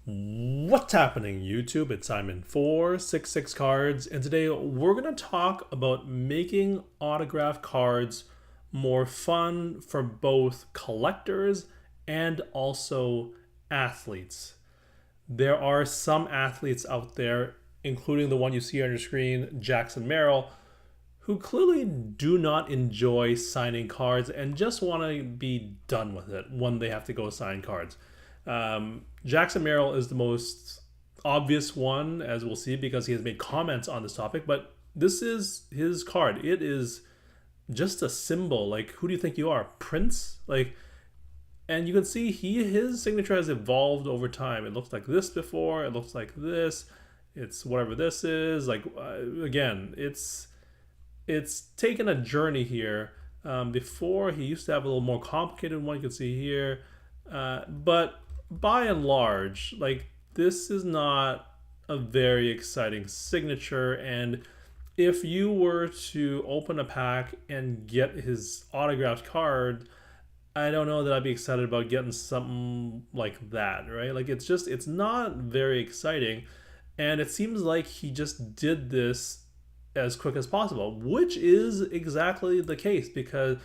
What's happening, YouTube? It's Simon466 Cards, and today we're going to talk about making autograph cards more fun for both collectors and also athletes. There are some athletes out there, including the one you see on your screen, Jackson Merrill, who clearly do not enjoy signing cards and just want to be done with it when they have to go sign cards. Jackson Merrill is the most obvious one, as we'll see, because he has made comments on this topic. But this is his card. It is just a symbol. Like, who do you think you are, Prince? Like, and you can see his signature has evolved over time. It looks like this before. It looks like this. It's whatever this is. Like, again, it's taken a journey here. Before he used to have a little more complicated one. You can see here, but by and large, like, this is not a very exciting signature. And if you were to open a pack and get his autographed card, I don't know that I'd be excited about getting something like that, right? Like, it's not very exciting. And it seems like he just did this as quick as possible, which is exactly the case, because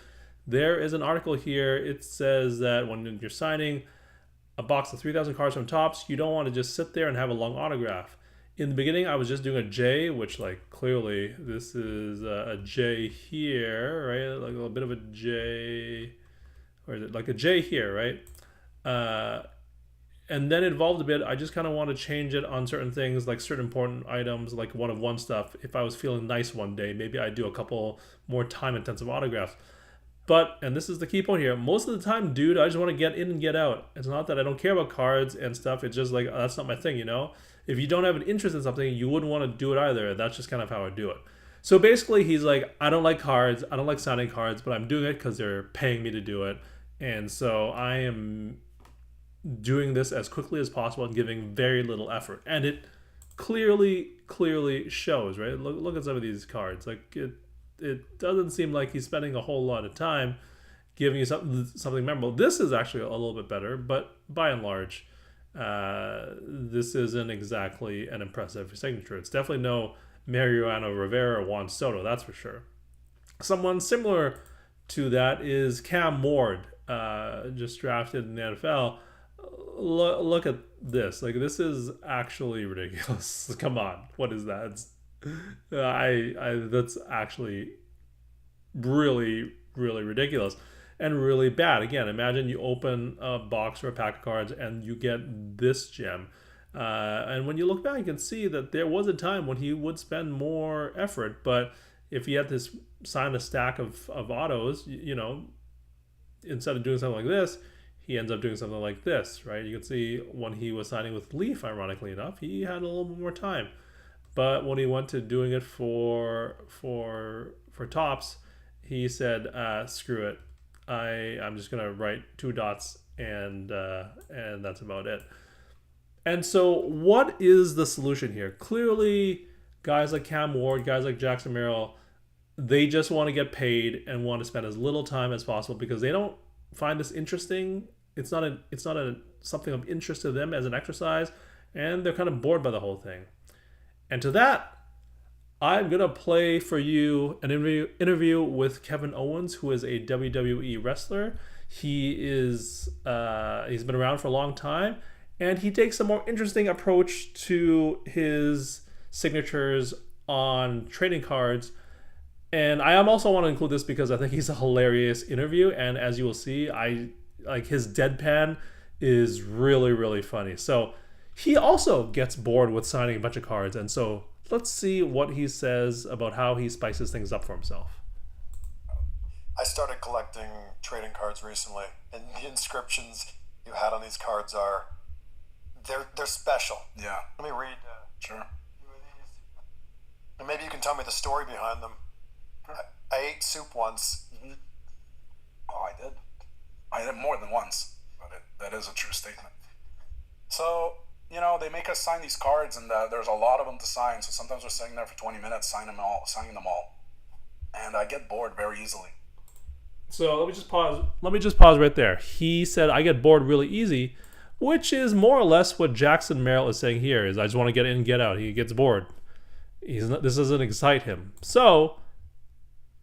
there is an article here. It says that when you're signing a box of 3,000 cards from Topps, you don't want to just sit there and have a long autograph. In the beginning, I was just doing a J, which, like, clearly this is a J here, right? Like a little bit of a J, or is it like a J here, right? And then it evolved a bit. I just kind of want to change it on certain things, like certain important items, like one-of-one stuff. If I was feeling nice one day, maybe I'd do a couple more time-intensive autographs. But, and this is the key point here, most of the time, dude, I just want to get in and get out. It's not that I don't care about cards and stuff. It's just like, that's not my thing, you know? If you don't have an interest in something, you wouldn't want to do it either. That's just kind of how I do it. So basically, he's like, I don't like cards. I don't like signing cards, but I'm doing it because they're paying me to do it. And so I am doing this as quickly as possible and giving very little effort. And it clearly shows, right? Look at some of these cards. Like, it doesn't seem like he's spending a whole lot of time giving you something memorable. This is actually a little bit better, but by and large, this isn't exactly an impressive signature. It's definitely no Mariano Rivera or Juan Soto, that's for sure. Someone similar to that is Cam Ward, just drafted in the NFL. Look at this. Like, this is actually ridiculous. Come on, what is that? That's actually really ridiculous and really bad. Again, imagine you open a box or a pack of cards and you get this gem. And when you look back, you can see that there was a time when he would spend more effort, but if he had to sign a stack of autos, you know, instead of doing something like this, he ends up doing something like this, right? You can see when he was signing with Leaf, ironically enough, he had a little bit more time. But when he went to doing it for Topps, he said, "Screw it. I'm just gonna write two dots and that's about it." And so, what is the solution here? Clearly, guys like Cam Ward, guys like Jackson Merrill, they just want to get paid and want to spend as little time as possible because they don't find this interesting. It's not a something of interest to them as an exercise, and they're kind of bored by the whole thing. And to that, I'm going to play for you an interview with Kevin Owens, who is a WWE wrestler. He's been around for a long time, and he takes a more interesting approach to his signatures on trading cards. And I also want to include this because I think he's a hilarious interview, and as you will see, I like his deadpan is really funny. So he also gets bored with signing a bunch of cards, and so let's see what he says about how he spices things up for himself. I started collecting trading cards recently, and the inscriptions you had on these cards they're special. Yeah. Let me read. Sure. And maybe you can tell me the story behind them. I ate soup once. Mm-hmm. Oh, I did. I did more than once, but that is a true statement. So, you know, they make us sign these cards, and there's a lot of them to sign. So sometimes we're sitting there for 20 minutes, signing them all, and I get bored very easily. So let me just pause right there. He said I get bored really easy, which is more or less what Jackson Merrill is saying here. Is I just want to get in and get out. He gets bored. This doesn't excite him. So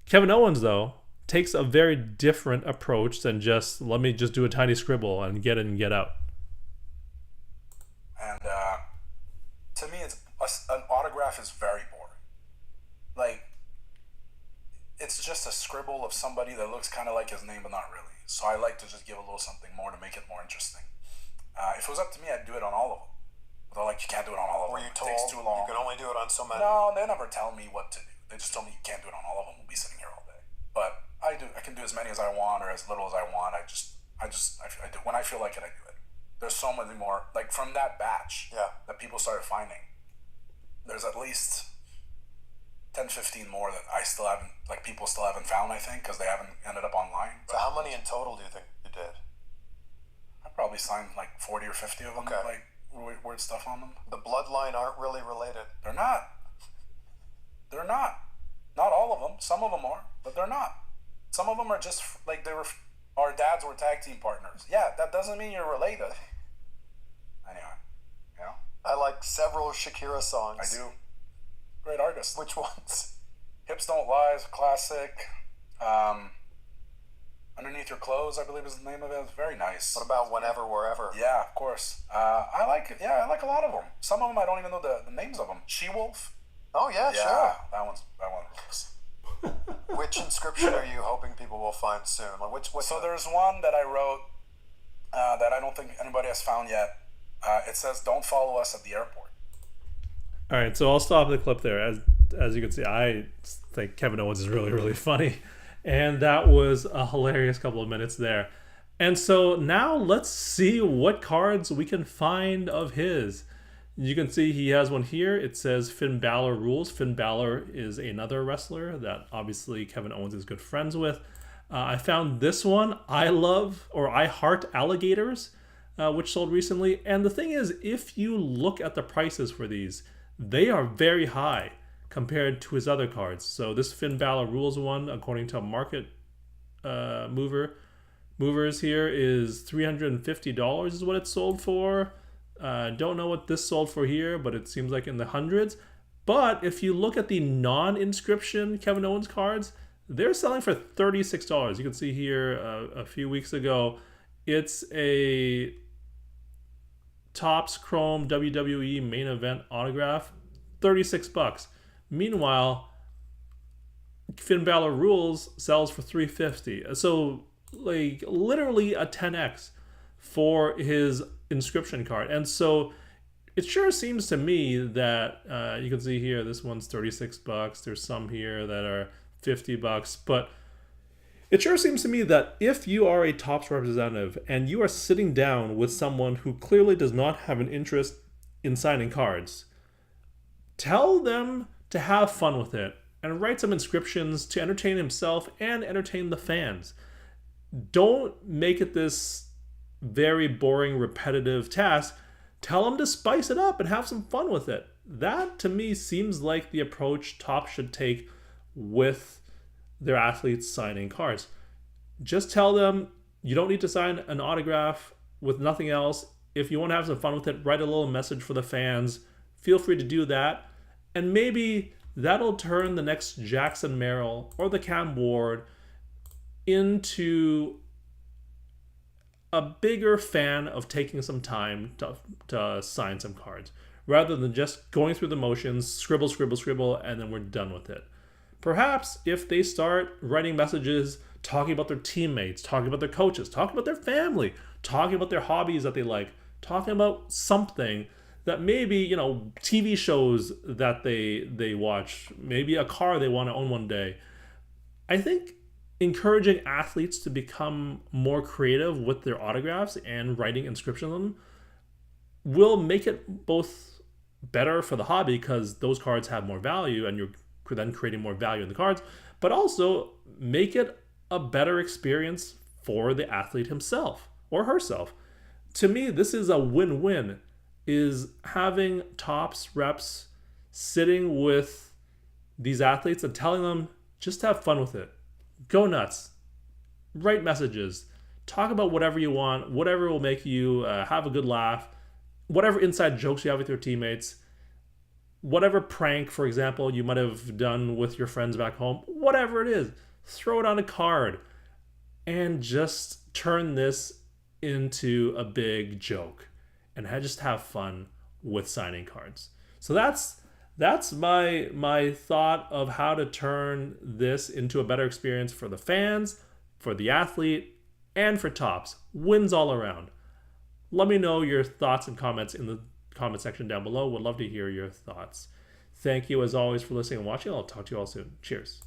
Kevin Owens, though, takes a very different approach than just let me just do a tiny scribble and get in and get out. And to me, an autograph is very boring. Like, it's just a scribble of somebody that looks kind of like his name, but not really. So I like to just give a little something more to make it more interesting. If it was up to me, I'd do it on all of them. But they're like, you can't do it on all of them. Were you It told takes too long. you can only do it on so many? No, they never tell me what to do. They just tell me you can't do it on all of them. We'll be sitting here all day. But I do. I can do as many as I want or as little as I want. I do. When I feel like it, I do it. There's so many more. Like from that batch that people started finding, there's at least 10, 15 more that I still haven't, like people still haven't found, I think, because they haven't ended up online. So how many in total do you think you did? I probably signed like 40 or 50 of them, like weird stuff on them. The bloodline aren't really related. They're not. They're not. Not all of them. Some of them are, but they're not. Some of them are just like our dads were tag team partners. Yeah, that doesn't mean you're related. Anyway, you know. I like several Shakira songs. I do. Great artist. Which ones? Hips Don't Lie is a classic. Underneath Your Clothes, I believe is the name of it. It's very nice. What about Whenever, Wherever? Yeah, of course. I like a lot of them. Some of them I don't even know the names of them. She-Wolf. Oh yeah, Yeah, sure. that one works. Which inscription are you hoping people will find soon? Like There's one that I wrote that I don't think anybody has found yet. It says, "Don't follow us at the airport." All right, so I'll stop the clip there. As you can see, I think Kevin Owens is really, really funny. And that was a hilarious couple of minutes there. And so now let's see what cards we can find of his. You can see he has one here. It says Finn Balor rules. Finn Balor is another wrestler that obviously Kevin Owens is good friends with. I found this one, I Heart Alligators, which sold recently. And the thing is, if you look at the prices for these, they are very high compared to his other cards. So this Finn Balor rules one, according to Market Movers here, is $350 is what it sold for. Don't know what this sold for here, but it seems like in the hundreds. But if you look at the non-inscription Kevin Owens cards, they're selling for $36. You can see here a few weeks ago, it's a Topps Chrome WWE main event autograph, $36. Meanwhile, Finn Balor rules sells for $350. So like literally a 10x for his inscription card. And so it sure seems to me that you can see here, this one's $36. There's some here that are $50, but it sure seems to me that if you are a Topps representative and you are sitting down with someone who clearly does not have an interest in signing cards, tell them to have fun with it and write some inscriptions to entertain himself and entertain the fans. Don't make it this very boring, repetitive task. Tell them to spice it up and have some fun with it. That, to me, seems like the approach Topps should take with their athletes signing cards. Just tell them you don't need to sign an autograph with nothing else. If you want to have some fun with it, write a little message for the fans. Feel free to do that. And maybe that'll turn the next Jackson Merrill or the Cam Ward into a bigger fan of taking some time to sign some cards, rather than just going through the motions, scribble, scribble, scribble, and then we're done with it. Perhaps if they start writing messages, talking about their teammates, talking about their coaches, talking about their family, talking about their hobbies that they like, talking about something that maybe, TV shows that they watch, maybe a car they want to own one day. I think encouraging athletes to become more creative with their autographs and writing inscriptions on them will make it both better for the hobby because those cards have more value and you're then creating more value in the cards, but also make it a better experience for the athlete himself or herself. To me, this is a win-win, is having Topps reps sitting with these athletes and telling them just have fun with it. Go nuts. Write messages. Talk about whatever you want, whatever will make you have a good laugh, whatever inside jokes you have with your teammates, whatever prank, for example, you might have done with your friends back home, whatever it is, throw it on a card and just turn this into a big joke and just have fun with signing cards. So that's my thought of how to turn this into a better experience for the fans, for the athlete, and for Topps. Wins all around. Let me know your thoughts and comments in the comment section down below. Would love to hear your thoughts. Thank you as always for listening and watching. I'll talk to you all soon. Cheers.